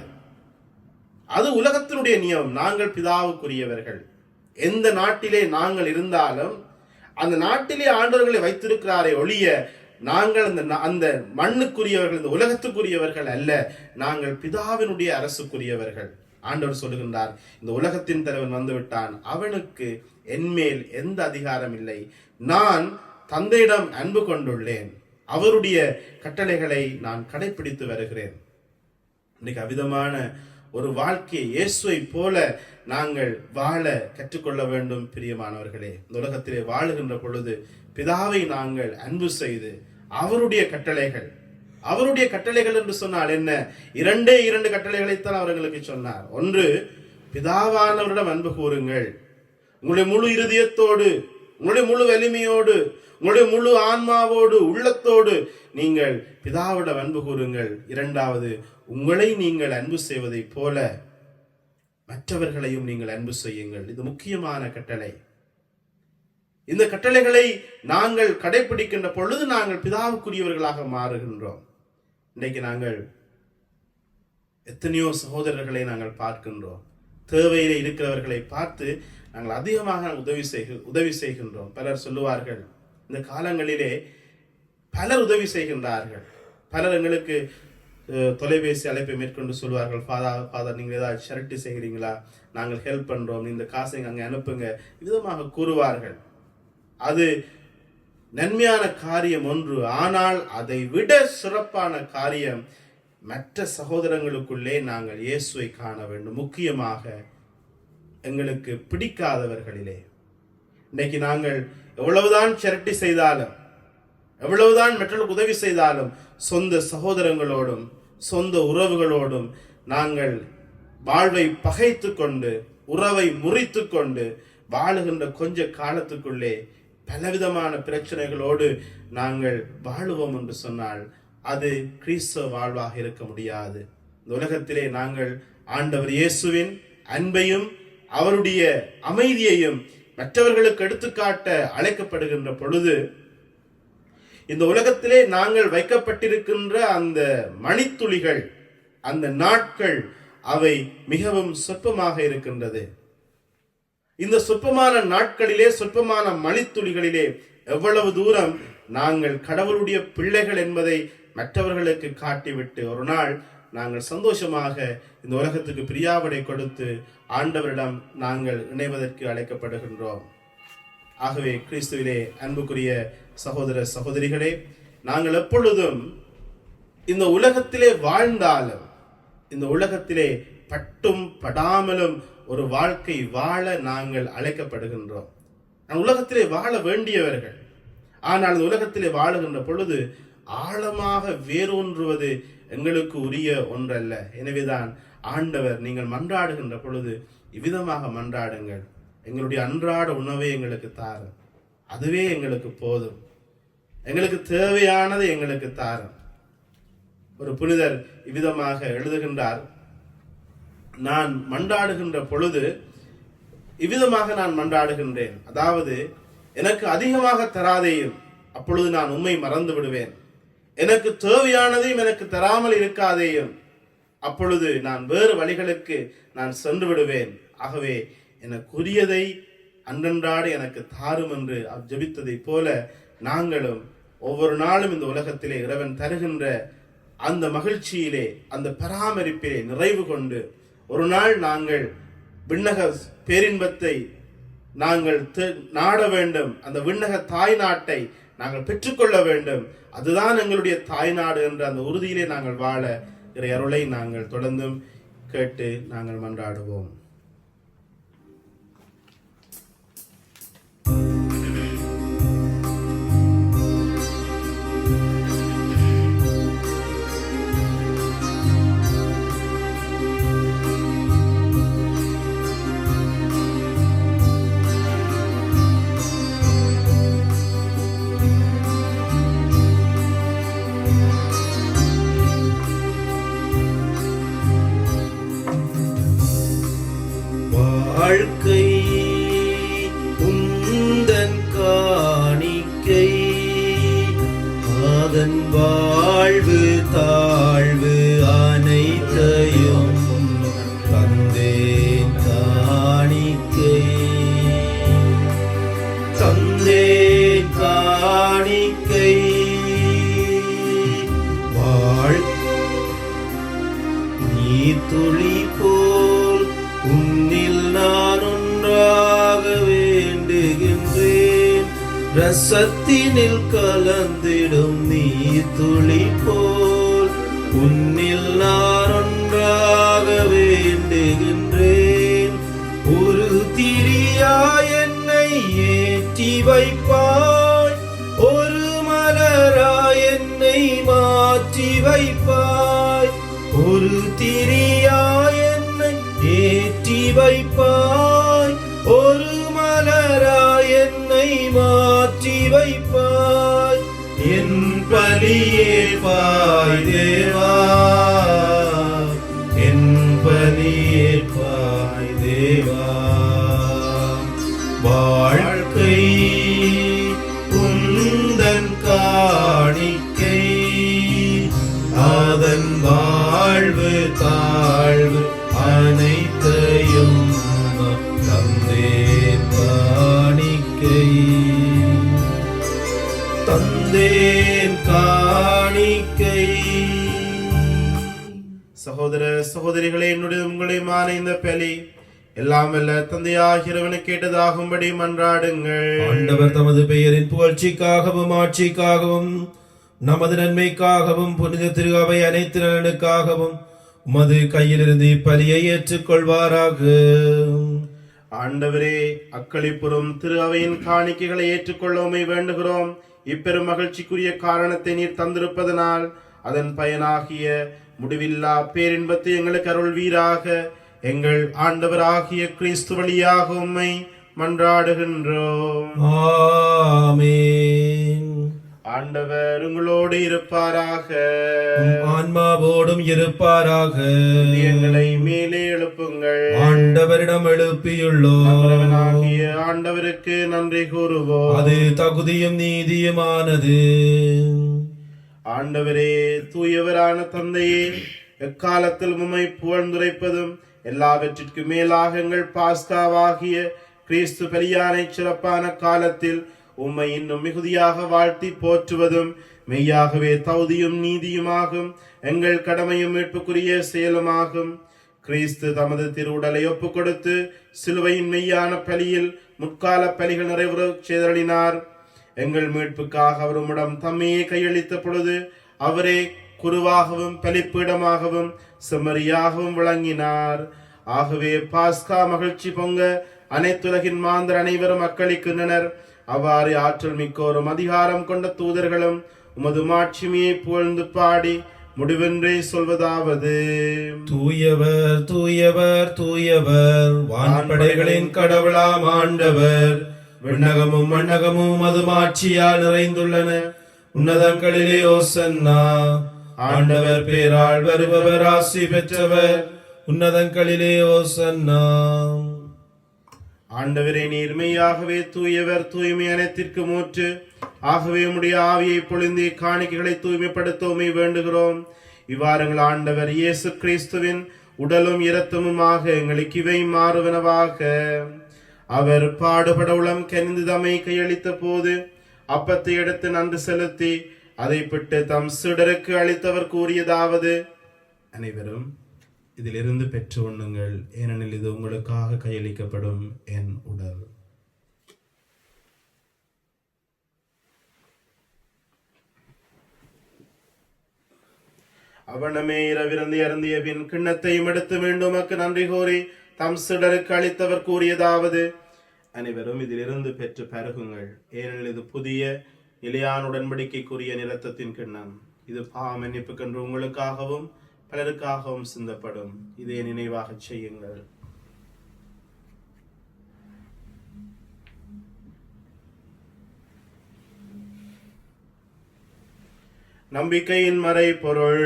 அது உலகத்தினுடைய நியமம். நாங்கள் பிதாவுக்குரியவர்கள். எந்த நாட்டிலே நாங்கள் இருந்தாலும் அந்த நாட்டிலே ஆண்டவர்களை வைத்திருக்கிறாரே ஒழிய நாங்கள் அந்த மண்ணுக்குரியவர்கள், இந்த உலகத்துக்குரியவர்கள் அல்ல. நாங்கள் பிதாவினுடைய அரசுக்குரியவர்கள். ஆண்டவர் சொல்லுகின்றார், இந்த உலகத்தின் தலைவன் வந்துவிட்டான், அவனுக்கு என்மேல் எந்த அதிகாரம் இல்லை. நான் தந்தையிடம் அன்பு கொண்டுள்ளேன், அவருடைய கட்டளைகளை நான் கடைபிடித்து வருகிறேன். இன்னைக்கு அவிதமான ஒரு வாழ்க்கையை இயேசுவை போல நாங்கள் வாழ கற்றுக்கொள்ள வேண்டும். பிரியமானவர்களே, இந்த உலகத்திலே வாழுகின்ற பொழுது பிதாவை நாங்கள் அன்பு செய்து அவருடைய கட்டளைகள் என்று சொன்னால் என்ன? இரண்டு கட்டளைகளைத்தான் அவர்களுக்கு சொன்னார். ஒன்று, பிதாவானவரிடம் அன்பு கூறுங்கள், உங்களுடைய முழு இருதயத்தோடு, உங்களுடைய முழு வலிமையோடு, உங்களுடைய முழு ஆன்மாவோடு, உள்ளத்தோடு நீங்கள் பிதாவிடம் அன்பு கூறுங்கள். இரண்டாவது, உங்களை நீங்கள் அன்பு செய்வதை போல மற்றவர்களையும் நீங்கள் அன்பு செய்யுங்கள். இது முக்கியமான கட்டளை. இந்த கட்டளைகளை நாங்கள் கடைபிடிக்கின்ற பொழுது நாங்கள் பிதாவுக்குரியவர்களாக மாறுகின்றோம். இன்றைக்கு நாங்கள் எத்தனையோ சகோதரர்களை நாங்கள் பார்க்கின்றோம். தேவையிலே இருக்கிறவர்களை பார்த்து நாங்கள் அதிகமாக உதவி செய்கின்றோம். பலர் சொல்லுவார்கள், இந்த காலங்களிலே பலர் உதவி செய்கின்றார்கள். பலர் எங்களுக்கு தொலைபேசி அழைப்பை மேற்கொண்டு சொல்வார்கள், ஃபாதர் நீங்கள் ஏதாவது ஷரட்டி செய்கிறீங்களா, நாங்கள் ஹெல்ப் பண்றோம், இந்த காசை அங்கே அனுப்புங்க, விதமாக கூறுவார்கள். அது நன்மையான காரியம் ஒன்று. ஆனால் அதை விட சிறப்பான காரியம் மற்ற சகோதரங்களுக்குள்ளே நாங்கள் இயேசுவை காண வேண்டும். முக்கியமாக எங்களுக்கு பிடிக்காதவர்களிலே. இன்னைக்கு நாங்கள் எவ்வளவுதான் சேரிட்டி செய்தாலும், எவ்வளவுதான் மற்றவர்களுக்கு உதவி செய்தாலும், சொந்த சகோதரங்களோடும் சொந்த உறவுகளோடும் நாங்கள் வாழ்வை பகைத்து கொண்டு, உறவை முறித்து கொண்டு வாழுகின்ற கொஞ்ச காலத்துக்குள்ளே பலவிதமான பிரச்சனைகளோடு நாங்கள் வாழுவோம் என்று சொன்னால் அது கிறிஸ்தவ வாழ்வாக இருக்க முடியாது. இந்த உலகத்திலே நாங்கள் ஆண்டவர் இயேசுவின் அன்பையும் அவருடைய அமைதியையும் மற்றவர்களுக்கு எடுத்துக்காட்ட அழைக்கப்படுகின்ற பொழுது, இந்த உலகத்திலே நாங்கள் வைக்கப்பட்டிருக்கின்ற அந்த மணித்துளிகள், அந்த நாட்கள், அவை மிகவும் சொற்பமாக இருக்கின்றது. இந்த சொற்பமான நாட்களிலே, சொற்பமான மணித்துளிகளிலே எவ்வளவு தூரம் நாங்கள் கடவுளுடைய பிள்ளைகள் என்பதை மற்றவர்களுக்கு காட்டிவிட்டு ஒரு நாள் நாங்கள் சந்தோஷமாக இந்த உலகத்துக்கு பிரியாவிடை கொடுத்து ஆண்டவரிடம் நாங்கள் இணைவதற்கு அழைக்கப்படுகின்றோம். ஆகவே கிறிஸ்துவிலே அன்புக்குரிய சகோதர சகோதரிகளே, நாங்கள் எப்பொழுதும் இந்த உலகத்திலே வாழ்ந்தாலும், இந்த உலகத்திலே பட்டும் படாமலும் ஒரு வாழ்க்கை வாழ நாங்கள் அழைக்கப்படுகின்றோம். உலகத்திலே வாழ வேண்டியவர்கள். ஆனால் இந்த உலகத்திலே வாழுகின்ற பொழுது ஆழமாக வேரூன்றுவது எங்களுக்கு உரிய ஒன்றல்ல. எனவேதான் ஆண்டவர், நீங்கள் மன்றாடுகின்ற பொழுது இவ்விதமாக மன்றாடுங்கள், எங்களுடைய அன்றாட உணவை எங்களுக்கு தாரும், அதுவே எங்களுக்கு போதும், எங்களுக்கு தேவையானது எங்களுக்கு தாரும். ஒரு புனிதர் இவ்விதமாக எழுதுகின்றார், நான் மன்றாடுகின்ற பொழுது இவ்விதமாக நான் மன்றாடுகின்றேன், அதாவது எனக்கு அதிகமாக தராதேயும், அப்பொழுது நான் உம்மை மறந்து விடுவேன். எனக்கு தேவையானதையும் எனக்கு தராமல் இருக்காதேயும், அப்பொழுது நான் வேறு வழிகளுக்கு நான் சென்று விடுவேன். ஆகவே எனக்குரியதை அன்றன்றாடு எனக்கு தாரும் என்று ஜெபித்ததை போல நாங்களும் ஒவ்வொரு நாளும் இந்த உலகத்திலே இறைவன் தருகின்ற அந்த மகிழ்ச்சியிலே, அந்த பராமரிப்பிலே நிறைவு கொண்டு ஒரு நாள் நாங்கள் விண்ணக பேரின்பத்தை நாங்கள் நாட வேண்டும். அந்த விண்ணக தாய் நாட்டை நாங்கள் பெற்றுக்கொள்ள வேண்டும். அதுதான் எங்களுடைய தாய்நாடு என்ற அந்த உறுதியிலே நாங்கள் வாழ இறை அருளை நாங்கள் தொடர்ந்தும் கேட்டு நாங்கள் மன்றாடுவோம். வாழ்க்கை உந்தன் காணிக்கை, அதன் வாழ்வு தாழ்வு அனைத்தையும் தந்தேன் காணிக்கை, தந்தேன் காணிக்கை. நீ துளி போல் உன்னில் நான் ஒன்றாக வேண்டுகின்றேன், ரசத்தினில் கலந்திடும் நீ துளி போல் உன்னில் நான் ஒன்றாக வேண்டுகின்றேன். ஒரு திரியாய் என்னை ஏற்றி வைப்பாய், ஒரு மலராய் என்னை மாற்றி வைப்பாய், ஒரு திரியாய் என்னை ஏற்றி வைப்பாய், ஒரு மலராய் என்னை மாற்றி வைப்பாய். என் பலியேற்பாய் தேவா, என் பலியேற்பாய் தேவா. வாழ்க்கை உந்தன் காணிக்கை, அதன் வாழ்வு தாழ்வு அனைத்தையும் தந்தேன் காணிக்கை, தந்தேன் காணிக்கை. சகோதர சகோதரிகளே, என்னுடைய உங்களையுமான இந்த பலி எல்லாம் வல்ல தந்தையாகிறவனு கேட்டதாகும்படி மன்றாடுங்கள். ஆண்டவர் தமது பெயரின் புகழ்ச்சிக்காகவும் ஆட்சிக்காகவும் நமது நன்மைக்காகவும் புனித திரு அவை அனைத்து நலனுக்காகவும் உமது கையிலிருந்து இப்பலியை ஏற்றுக்கொள்வாராக. ஆண்டவரே, அக்களிப்புறும் திரு அவையின் காணிக்கைகளை ஏற்றுக்கொள்ளவுமை வேண்டுகிறோம். இப்பெரும் மகிழ்ச்சிக்குரிய காரணத்தை நீர் தந்திருப்பதனால் அதன் பயனாகிய முடிவில்லா பேரின்பத்தை எங்களுக்கு அருள்வீராக. எங்கள் ஆண்டவராகிய கிறிஸ்து வழியாக உம்மை மன்றாடுகின்றோம். ஆமென். ஆண்டவர் உங்களோடு இருப்பாராக, ஆன்மாவோடும் இருப்பாராக. எங்களை மேலே எழுப்புங்கள். ஆண்டவரிடம் எழுப்பியுள்ளோம். ஆண்டவராகிய ஆண்டவருக்கு நன்றி கூறுவோம். அது தகுதியும் நீதியுமானது. ஆண்டவரே, தூயவரான தந்தையே, எக்காலத்தில் உம்மை புகழ்ந்துரைப்பதும் எல்லாவற்றிற்கு மேலாக எங்கள் பாஸ்காவாகிய கிறிஸ்து பலியானை சிறப்பான காலத்தில் உம்மை இன்னும் மிகுதியாக வாழ்த்தி போற்றுவதும் மெய்யாகவே தகுதியும் நீதியுமாகும், எங்கள் கடமையும் மீட்புக்குரிய செயலுமாகும். கிறிஸ்து தமது திருவுடலை ஒப்புக் கொடுத்து சிலுவையின் மெய்யான பலியில் முற்கால பலிகள் நிறைவேறச் செய்தருளினார். எங்கள் மீட்புக்காக அவர் உம்மிடம் தம்மையே கையளித்த பொழுது அவரே குருவாகவும் பலிப்பீடமாகவும் செம்மறியாகவும் விளங்கினார். ஆகவே பாஸ்கா மகிழ்ச்சி பொங்க அனைத்துலகின் மாந்தர் அனைவரும் அக்களிக்கின்றனர். அவ்வாறு ஆற்றல் மிக்கோரும் அதிகாரம் கொண்ட தூதர்களும் உமது மாட்சிமையை புகழ்ந்து பாடி முடிவென்றே சொல்வதாவது: தூயவர் தூயவர் தூயவர், வான்படைகளின் கடவுளாம் ஆண்டவர். விண்ணகமும் மண்ணகமும் அது மாட்சியால் நிறைந்துள்ளன. உன்னதங்களிலே ஓசன்னா. ஆண்டவர் பேரால் வருபவர் ஆசி பெற்றவர். உன்னதங்களிலே ஓசன்னா. ஆண்டவரே, நீர்மையாகவே தூயவர், தூய்மை அனைத்திற்கு மூற்று. ஆகவே உம்முடைய ஆவியை பொழிந்து காணிக்கைகளை தூய்மைப்படுத்தவுமே வேண்டுகிறோம். இவ்வாறுங்கள் ஆண்டவர் இயேசு கிறிஸ்துவின் உடலும் இரத்தமுமாக எங்களுக்கு இவை மாறுவனவாக. அவர் பாடுபட உளம் கனிந்து தம்மை கையளித்த போது அப்பத்தை எடுத்து நன்றி செலுத்தி அதை பிட்டு தம் சீடருக்கு அளித்தவர் கூறியதாவது: அனைவரும் இதிலிருந்து பெற்று உண்ணுங்கள், ஏனெனில் இது உங்களுக்காக கையளிக்கப்படும் என் உடல். அவனமே இரவிறந்து அருந்திய பின் கிண்ணத்தையும் எடுத்து மீண்டும் நன்றி கூறி தம் சீடருக்கு அளித்தவர் கூறியதாவது: அனைவரும் இதிலிருந்து பெற்று பருகுங்கள், ஏனெனில் இது புதிய நிலையான உடன்படிக்கைக்குரிய இரத்தத்தின் கிண்ணம். இது பாவ மன்னிப்புக்கென்று உங்களுக்காகவும் பலருக்காகவும் சிந்தப்படும். இதை நினைவாக செய்யுங்கள். நம்பிக்கையின் மறை பொருள்.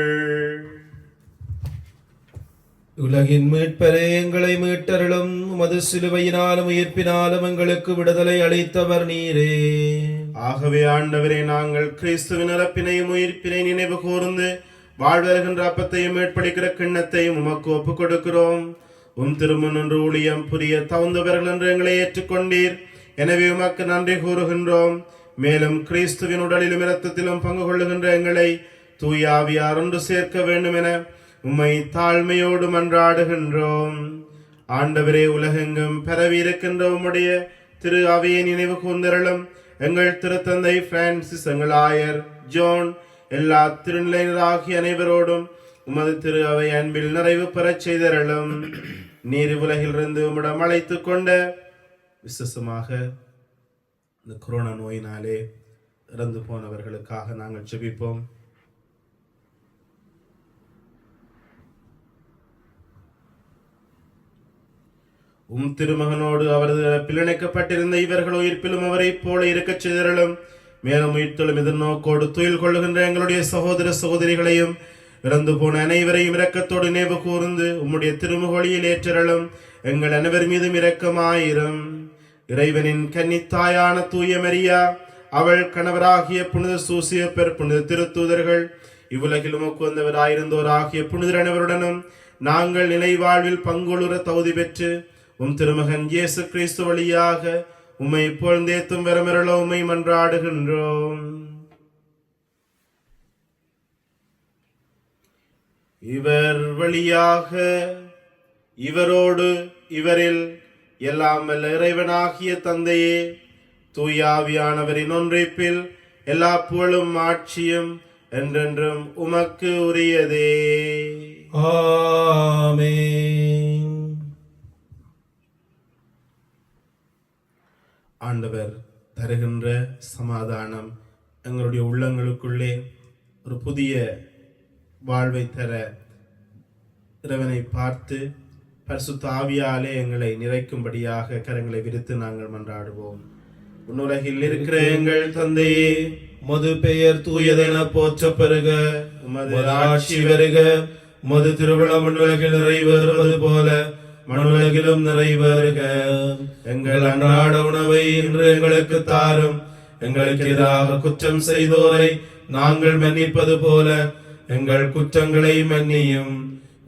உலகின் மீட்பரே, எங்களை மீட்டருளும். உமது சிலுவையினாலும் உயிர்ப்பினாலும் எங்களுக்கு விடுதலை அளித்தவர் நீரே. ஆகவே ஆண்டவரே, நாங்கள் கிறிஸ்துவின் இறப்பினையும் உயிர்ப்பினை நினைவு கூர்ந்து வாழ்வருகின்ற அப்பத்தையும் மீட்பளிக்கிற கிண்ணத்தையும் உமக்கு ஒப்புக் கொடுக்கிறோம். திருமுன்று ஊழியம் புரிய தகுந்தவர்கள் என்று எங்களை ஏற்றுக்கொண்டீர். எனவே உமக்கு நன்றி கூறுகின்றோம். மேலும் கிறிஸ்துவின் உடலிலும் இரத்தத்திலும் பங்கு கொள்ளுகின்ற எங்களை தூய ஆவியார் ஒன்று சேர்க்க வேண்டும் என உம்மை தாழ்மையோடு மன்றாடுகின்றோம். ஆண்டவரே, உலகெங்கும் பரவி இருக்கின்ற உம்முடைய திரு அவையை நினைவு கூர்ந்தருளும். எங்கள் திருத்தந்தை பிரான்சிஸ், எங்கள் ஆயர் ஜோன், எல்லா திருநிலையினராகிய அனைவரோடும் உமது திரு அவை அன்பில் நிறைவு பெறச் செய்தருளும். நீர் உலகிலிருந்து உம்மிடம் அழைத்துக் கொண்ட, விசேஷமாக இந்த கொரோனா நோயினாலே இறந்து போனவர்களுக்காக நாங்கள் ஜெபிப்போம். திருமகனோடு அவரது பிள்ளைக்கப்பட்டிருந்த இவர்கள் உயிர்ப்பிலும் அவரை போல இருக்கச் செய்தருளும். மேலும் உயிர்த்தெழும் எதிர்நோக்கோடு துயில் கொள்ளுகின்ற எங்களுடைய சகோதர சகோதரிகளையும் இறந்து போன அனைவரையும் இரக்கத்தோடு நினைவு கூர்ந்து உம்முடைய திருமுகொழியில் ஏற்றருளும். எங்கள் அனைவர் மீதும் இரக்கமாயிரும். இறைவனின் கன்னித்தாயான தூய மரியா, அவள் கணவராகிய புனித சூசியப்பர், புனித திருத்தூதர்கள், இவ்வுலகில் உமக்கு வந்தவராயிருந்தோராகிய புனிதர் அனைவருடனும் நாங்கள் நிலை வாழ்வில் பங்குளுற தகுதி பெற்று திருமகன் இயேசு கிறிஸ்து வழியாக உம்மை பொழுந்தேத்தும் வரமிரள உம்மை மன்றாடுகின்றோம். இவர் வழியாக, இவரோடு, இவரில் எல்லாம் வல்ல இறைவனாகிய தந்தையே, தூயாவியானவரின் ஒன்றைப்பில் எல்லா புகழும் ஆட்சியும் என்றென்றும் உமக்கு உரியதே. ஆமென். ஆண்டவர் தருகின்ற சமாதானம் எங்களுடைய உள்ளங்களுக்குள்ளே ஒரு புதிய வாழ்வை தர இறைவனை பார்த்து பரிசுத்த ஆவியாலே எங்களை நிறைக்கும்படியாக கரங்களை விரித்து நாங்கள் மன்றாடுவோம். உன்னுலகில் இருக்கிற எங்கள் தந்தையே, உமது பெயர் தூயதென போற்ற பெறுக. உமது ஆட்சி வருக. உமது திருவிழம் உலகில் நிறைவேறுவது போல மண்ணுலகிலும் நிறைவேறுக. எங்கள் அன்றாட உணவை இன்று எங்களுக்கு தாரும். எங்களுக்கு எதிராக குற்றம் செய்தோரை நாங்கள் மன்னிப்பது போல எங்கள் குற்றங்களை மன்னியும்.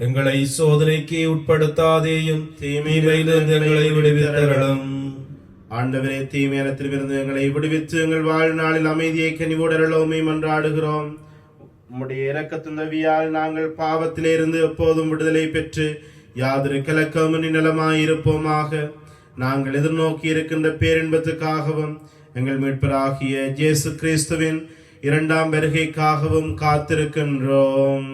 எங்களை சோதனைக்கு உட்படுத்தாதேயும், தீமையிலிருந்து எங்களை விடுவித்தருளும். ஆண்டவரே, தீமையிலிருந்து எங்களை விடுவித்து எங்கள் வாழ்நாளில் அமைதியை கனிவோடு உம்மை மன்றாடுகிறோம். உம்முடைய இரக்கத்தின் உதவியால் நாங்கள் பாவத்திலே இருந்து எப்போதும் விடுதலை பெற்று யாதொரு கலக்கமின்றி நலமாயிருப்போமாக. நாங்கள் எதிர்நோக்கி இருக்கின்ற பேரின்பத்துக்காகவும் எங்கள் மீட்பராகிய இயேசு கிறிஸ்துவின் இரண்டாம் வருகைக்காகவும் காத்திருக்கின்றோம்.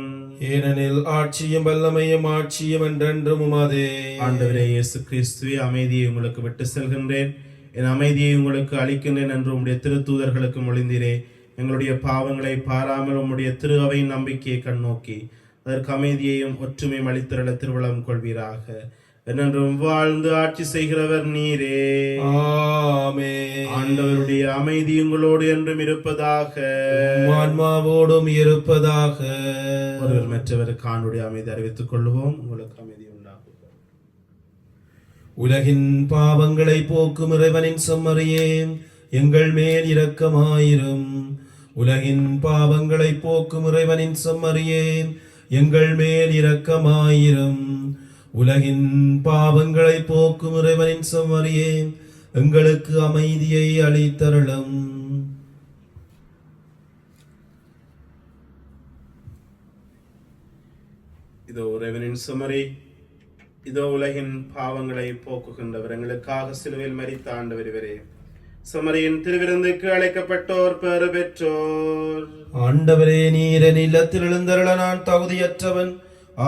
ஏனெனில் ஆட்சியும் வல்லமையும் ஆட்சியும் என்றென்றும் உமதே. ஆண்டவரே இயேசு கிறிஸ்துவே, அமைதியை உங்களுக்கு விட்டு செல்கின்றேன், என் அமைதியை உங்களுக்கு அளிக்கின்றேன் என்று உம்முடைய திருத்தூதர்களுக்கு மொழிந்தீரே. எங்களுடைய பாவங்களை பாராமல் உம்முடைய திரு அவையின் நம்பிக்கையை கண்ணோக்கி அதற்கு அமைதியையும் ஒற்றுமையும் அளித்தருள திருவளம் கொள்வீராக. என்றென்றும் வாழ்ந்து ஆட்சி செய்கிறவர் நீரே. ஆமென். ஆண்டவருடைய அமைதி உங்களோடு என்றும் இருப்பதாக, ஆன்மாவோடும் இருப்பதாக. ஒருவர் மற்றவருக்கு ஆண்டுடைய அமைதி அறிவித்துக் கொள்வோம். உங்களுக்கு அமைதி உண்டாகும். உலகின் பாவங்களை போக்கும் இறைவனின் செம்மறியே, எங்கள் மேல் இரக்கமாயிரும். உலகின் பாவங்களை போக்கும் இறைவனின் செம்மறியே, எங்கள் மேல் இரக்கமாயிரும். உலகின் பாவங்களை போக்கும் இறைவனின் செம்மறியே, எங்களுக்கு அமைதியை அளித்தருளும். இதோ இறைவனின் செம்மறி, இதோ உலகின் பாவங்களை போக்குகின்றவர், எங்களுக்காக சிலுவையில் மரித்த ஆண்டவர் இவரே. செம்மறியின் திருவிருந்துக்கு அழைக்கப்பட்டோர் பெறு பெற்றோர். ஆண்டவரே, நீர் என் இல்லத்தில் எழுந்தருள நான் தகுதியற்றவன்.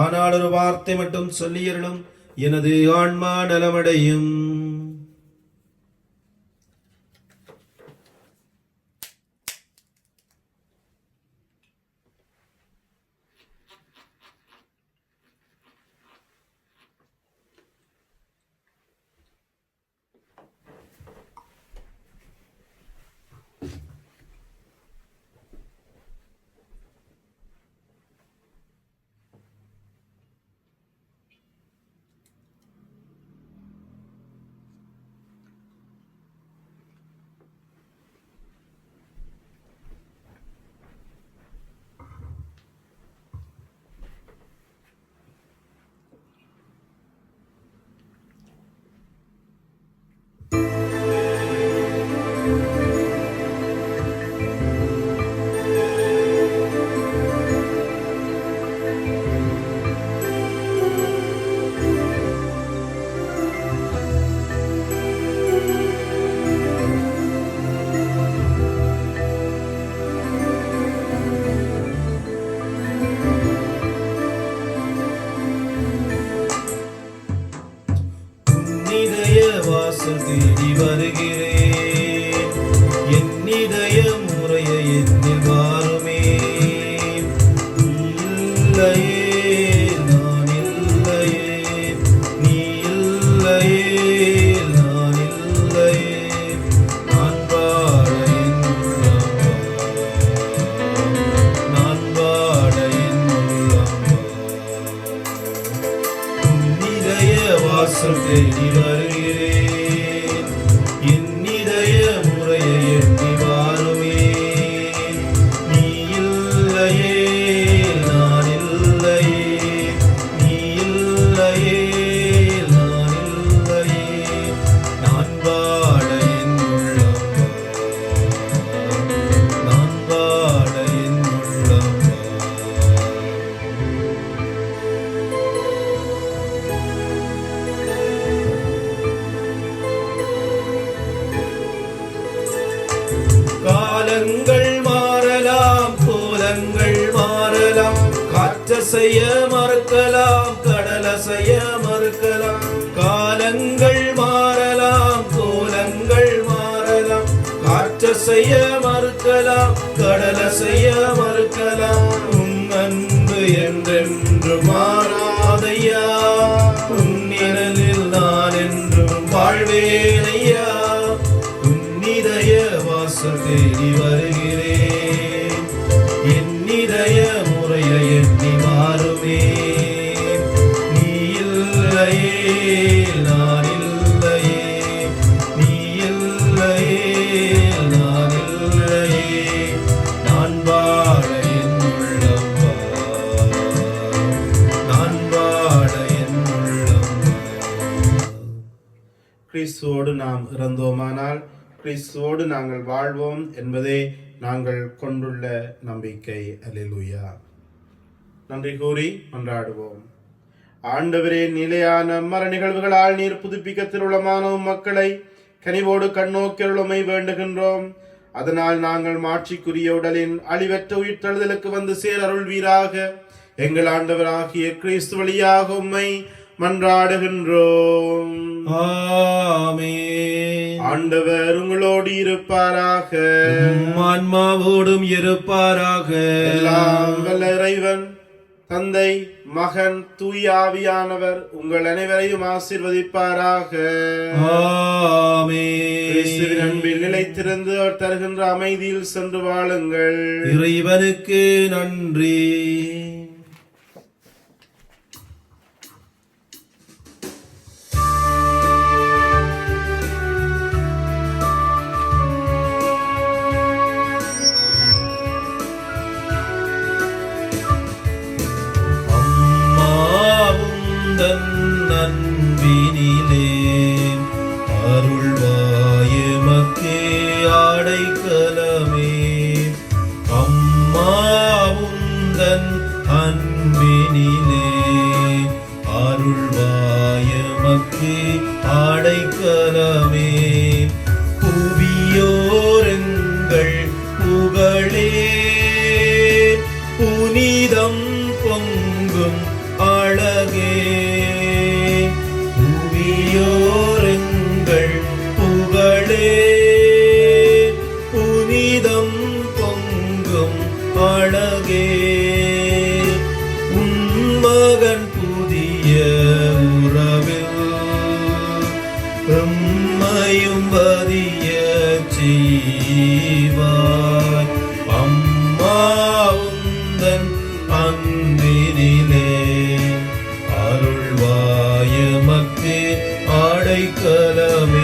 ஆனால் ஒரு வார்த்தை மட்டும் சொல்லியருளும், எனது ஆன்மா நலமடையும். வாசல் தேடி வருகிறேன். என் இதய முறையை என்னில் மாறுமே. இல்லையே நான் இல்லையே, நீ இல்லையே நான் இல்லையே, நான் பாட என் உள்ளம் வா, நான் பாட என் உள்ளம் வா. உன் இதய வாசல் தேடி வருகிறேன். என் இதய முறையை எண்ணி வாருமே. நீ இல்லையே நான் இல்லையே, நீ இல்லையே நான் இல்லையே, நான் பாட என் உள்ளம் வா, நான் பாட என் உள்ளம் வா. காலங்கள் மாறலாம், கோலங்கள் மாறலாம், காற்றசைய மறுக்கலாம், கடலசைய மறுக்கலாம். காலங்கள் மாறலாம், கோலங்கள் மாறலாம், காற்றசைய மறுக்கலாம், கடலசைய மறுக்கலாம். உன் அன்பு என்றென்று மாறாதையா, உன் நிழலில் நான் என்றும் வாழ்வேனையா. இதய வாசல் தேடி வருகிறேன். என் இதய முறையை எண்ணி மாறுமே. நீ இல்லையே நான் இல்லையே, நீ இல்லையே நான் இல்லையே, நான் பாட என் உள்ளம் வா, நான் பாட என் உள்ளம் வா. கிறிஸ்துவோடு நாம் இறந்தோமானால் கிறிஸ்துவோடு நாங்கள் வாழ்வோம் என்பதே நாங்கள் கொண்டுள்ள நம்பிக்கை. அல்லேலூயா. நன்றி கூறி மன்றாடுவோம். ஆண்டவரே, நிலையான மர நிகழ்வுகளால் நீர் புதுப்பிக்க திருவுளமான மக்களை கனிவோடு கண்ணோக்கியருளுமை வேண்டுகின்றோம். அதனால் நாங்கள் மாட்சிக்குரிய உடலின் அழிவற்ற உயிர்த்தெழுதலுக்கு வந்து சேரருள்வீராக. எங்கள் ஆண்டவராகிய கிறிஸ்து வழியாக உம்மை மன்றாடுகின்றோம். ஆமென். ஆண்டவர் உங்களோடு இருப்பாராக, ஆன்மாவோடும் இருப்பாராக. எல்லாம் வல்ல இறைவன் தந்தை, மகன், தூய ஆவியானவர் உங்கள் அனைவரையும் ஆசீர்வதிப்பாராக. ஆமென். கிறிஸ்துவின் அன்பில் நிலைத்திருந்து அவர் தருகின்ற அமைதியில் சென்று வாழுங்கள். இறைவனுக்கு நன்றி. அன்பினிலே அருள்வாயமக்கே ஆடைக்கலமே. அம்மாவுந்தன் அன்பினிலே அருள்வாயமக்கே ஆடைக்கலமே. புவியோரெங்கள் புகழே, புனிதம் பொங்கும் அழகே. புவியோரெங்கள் புகழே, புனிதம் பொங்கும் அழகே. உன்மகன் புதிய உறவில் எம்மையும் பதிய செய்வாய். அம்மா உந்தன் அன்பினிலே அருள்வாயமக்கே ஆடைக்கலமே.